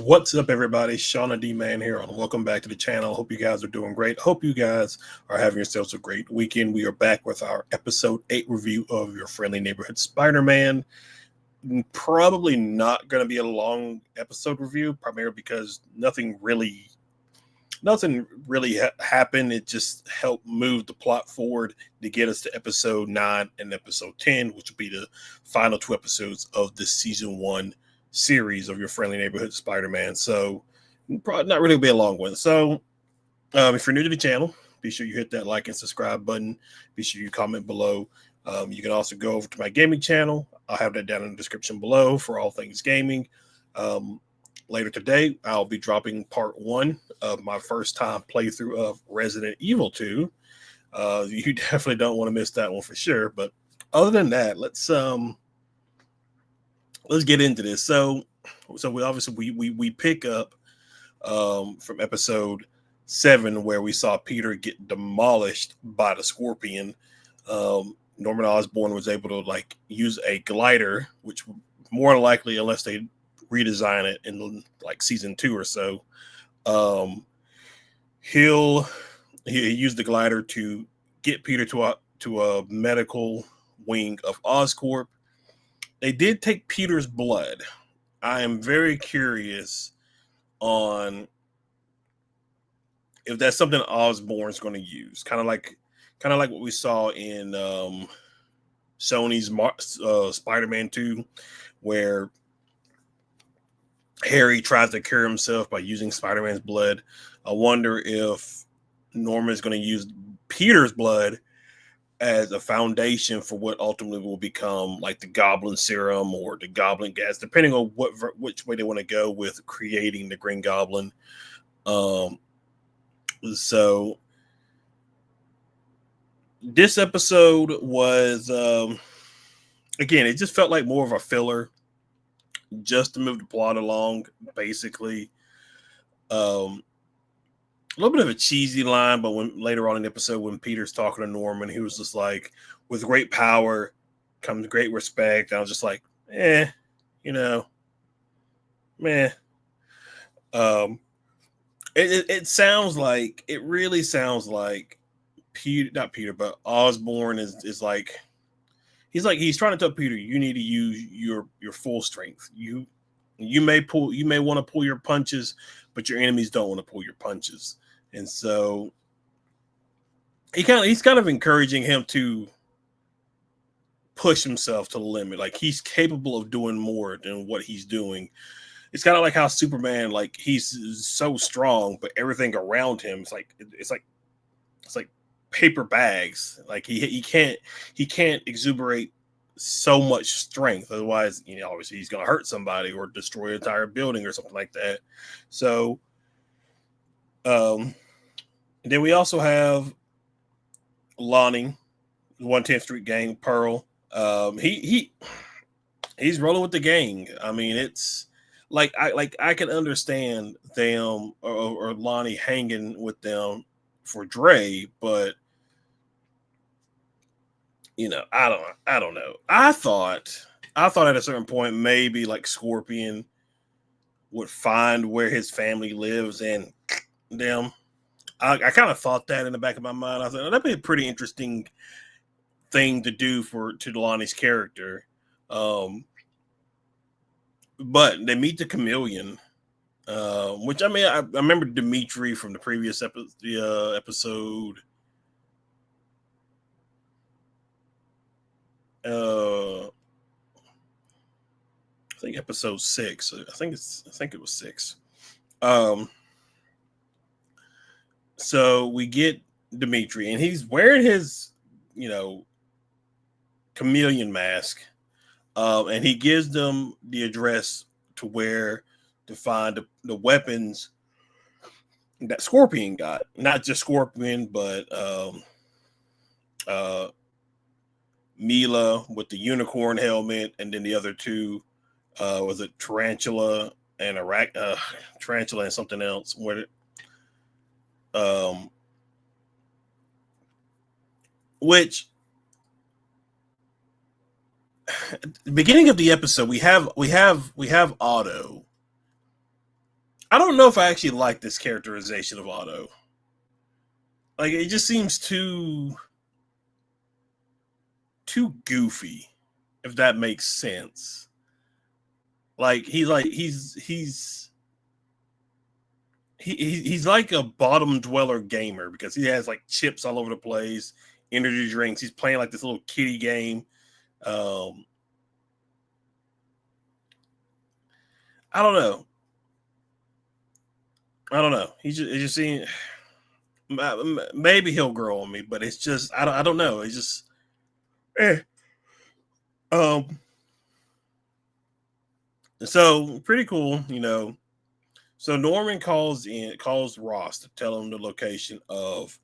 What's up, everybody? Shauna D Man here, and welcome back to the channel. Hope you guys are doing great. Hope you guys are having yourselves a great weekend. We are back with our episode 8 review of Your Friendly Neighborhood Spider-Man. Probably not going to be a long episode review, primarily because nothing really happened. It just helped move the plot forward to get us to episode 9 and episode 10, which will be the final 2 episodes of the season 1 series of Your Friendly Neighborhood Spider-Man. So probably not really be a long one. So if you're new to the channel, be sure you hit that like and subscribe button. Be sure you comment below. You can also go over to my gaming channel. I'll have that down in the description below for all things gaming. Later today, I'll be dropping part 1 of my first time playthrough of Resident Evil 2. You definitely don't want to miss that one for sure. But other than that, let's get into this. So we obviously we pick up from episode 7 where we saw Peter get demolished by the Scorpion. Norman Osborn was able to use a glider, which more likely, unless they redesign it in season 2 or so, he used the glider to get Peter to a medical wing of Oscorp. They did take Peter's blood. I am very curious on if that's something Osborn's going to use, kind of like what we saw in Sony's Spider-Man 2, where Harry tries to cure himself by using Spider-Man's blood. I wonder if Norman's going to use Peter's blood as a foundation for what ultimately will become the Goblin Serum or the Goblin Gas, depending on which way they want to go with creating the Green Goblin. So this episode was, again, it just felt like more of a filler, just to move the plot along, basically. A little bit of a cheesy line, but when later on in the episode, when Peter's talking to Norman, he was just like, with great power comes great respect. I was just like, meh. It really sounds like not Peter, but Osborn is like, he's trying to tell Peter, you need to use your full strength. You may want to pull your punches, but your enemies don't want to pull your punches. And so he's kind of encouraging him to push himself to the limit. Like, he's capable of doing more than what he's doing. It's kind of like how Superman, he's so strong, but everything around him is it's like paper bags. Like he can't exuberate so much strength. Otherwise, obviously he's going to hurt somebody or destroy an entire building or something like that. So, then we also have Lonnie, 110th Street Gang, Pearl. He's rolling with the gang. I mean, it's I can understand them or Lonnie hanging with them for Dre, but I don't know. I thought at a certain point maybe Scorpion would find where his family lives and them. I kind of thought that in the back of my mind. I thought that'd be a pretty interesting thing to do to Lonnie's character. But they meet the Chameleon, which I remember Dimitri from the previous episode. I think episode 6. I think it was 6. So we get Dimitri, and he's wearing his, chameleon mask. And he gives them the address to where to find the weapons that Scorpion got. Not just Scorpion, but Mila with the unicorn helmet, and then the other two was it Tarantula and Tarantula and something else. Which at the beginning of the episode we have Otto I don't know if I actually like this characterization of Otto. Like it just seems too goofy, if that makes sense. Like he's like a bottom dweller gamer because he has like chips all over the place, energy drinks. He's playing like this little kiddie game. Um, I don't know. I don't know. It just seems maybe he'll grow on me, but it's just I don't know. It's just eh. um. So pretty cool, you know. So Norman calls Ross to tell him the location of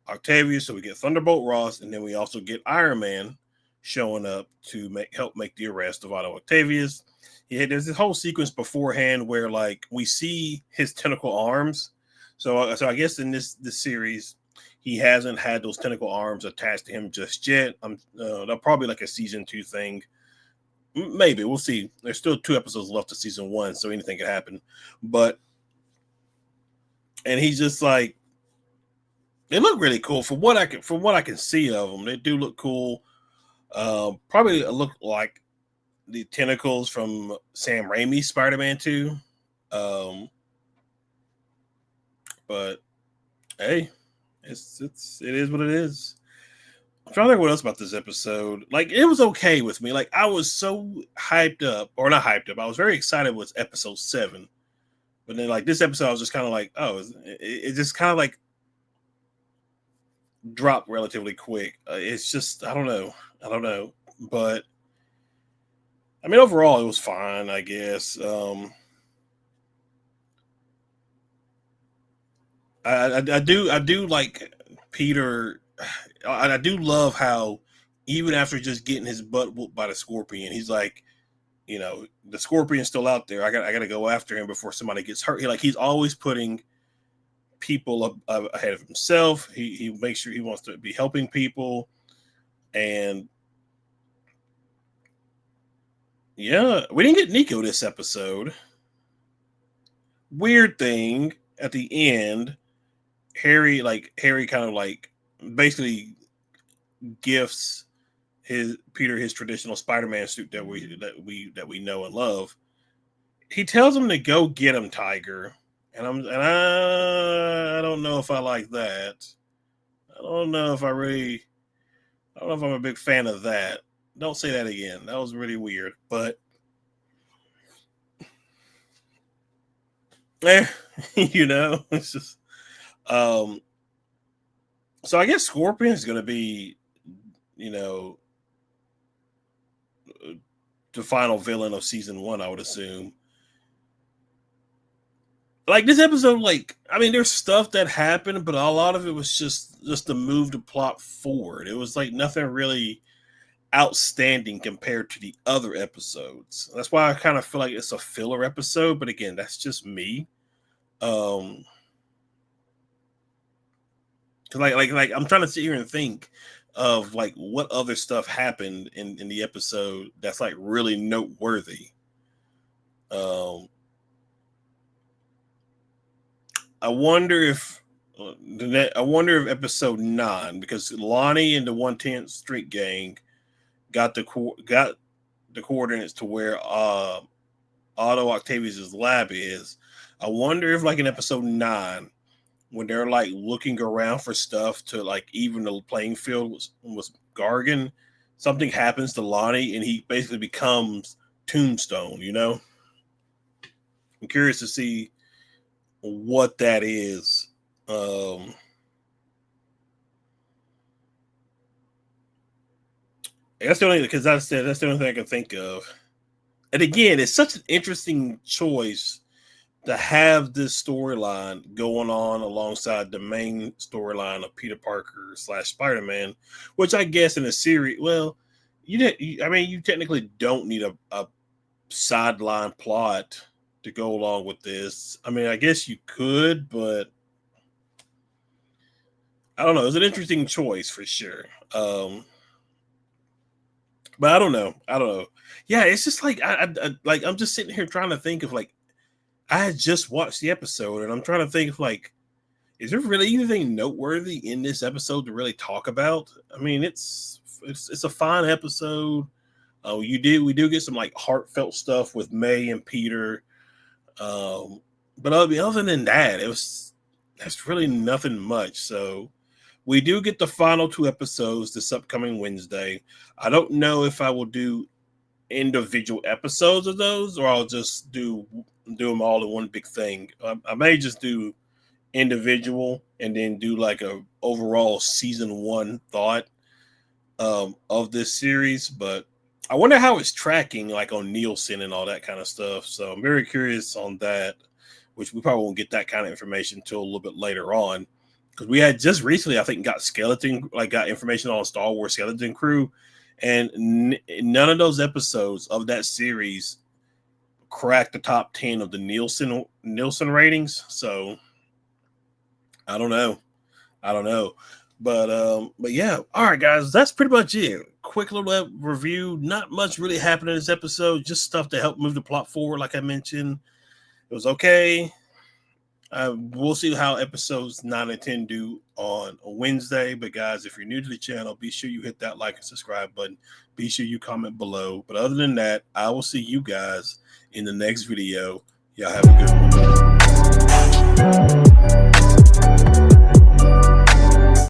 Octavius. So we get Thunderbolt Ross, and then we also get Iron Man showing up to help make the arrest of Otto Octavius. Yeah, there's this whole sequence beforehand where like we see his tentacle arms. So I guess in this series, he hasn't had those tentacle arms attached to him just yet. They'll probably like a season 2 thing. Maybe we'll see. There's still 2 episodes left of season 1, so anything could happen. But and he's just like they look really cool from what I can see of them. They do look cool. Probably look like the tentacles from Sam Raimi's Spider-Man 2. Um, but hey, it is what it is. I'm trying to think what else about this episode. Like it was okay with me. Like I was so hyped up, or not hyped up. I was very excited with episode 7, but then like this episode, I was just kind of like, oh, it just kind of like dropped relatively quick. It's just I don't know, but I mean overall it was fine, I guess. I do like Peter. I do love how even after just getting his butt whooped by the Scorpion, he's like, you know, the Scorpion's still out there. I got to go after him before somebody gets hurt. He's always putting people ahead of himself. He makes sure he wants to be helping people, and yeah, we didn't get Nico this episode. Weird thing at the end, Harry kind of like basically gifts his Peter his traditional Spider-Man suit that we know and love. He tells him to go get him, Tiger, and I don't know if I like that. I don't know if I really. I don't know if I'm a big fan of that. Don't say that again. That was really weird, but eh, it's just um. So I guess Scorpion is going to be, you know, the final villain of season 1. I would assume. Like this episode, like I mean, there's stuff that happened, but a lot of it was just to move the plot forward. It was like nothing really outstanding compared to the other episodes. That's why I kind of feel like it's a filler episode. But again, that's just me. Um, cause like I'm trying to sit here and think of like what other stuff happened in the episode that's like really noteworthy. Um, I wonder if episode 9 because Lonnie and the 110th Street Gang got the coordinates to where Otto Octavius's lab is. I wonder if like in episode 9 when they're like looking around for stuff to like even the playing field was Gargan, something happens to Lonnie and he basically becomes Tombstone. I'm curious to see what that is. That's the only because that's the only thing I can think of. And again, it's such an interesting choice to have this storyline going on alongside the main storyline of Peter Parker / Spider-Man, which I guess in a series, well, you technically don't need a sideline plot to go along with this. I mean, I guess you could, but I don't know. It's an interesting choice for sure. But I don't know. Yeah, it's just like like I'm just sitting here trying to think of like I had just watched the episode, and I'm trying to think of like, is there really anything noteworthy in this episode to really talk about? I mean, it's a fine episode. We do get some like heartfelt stuff with May and Peter. But other than that, that's really nothing much. So we do get the final 2 episodes this upcoming Wednesday. I don't know if I will do individual episodes of those, or I'll just do them all in one big thing. I may just do individual and then do like a overall season 1 thought of this series. But I wonder how it's tracking, like on Nielsen and all that kind of stuff. So I'm very curious on that, which we probably won't get that kind of information until a little bit later on, because we had just recently, I think, got information on Star Wars Skeleton Crew, and none of those episodes of that series cracked the top 10 of the Nielsen ratings. So I don't know. But yeah, all right, guys, that's pretty much it. Quick little review. Not much really happened in this episode, just stuff to help move the plot forward. Like I mentioned, it was okay. We'll see how episodes 9 and 10 do on a Wednesday. But guys, if you're new to the channel, be sure you hit that like and subscribe button. Be sure you comment below. But other than that, I will see you guys in the next video. Y'all have a good one.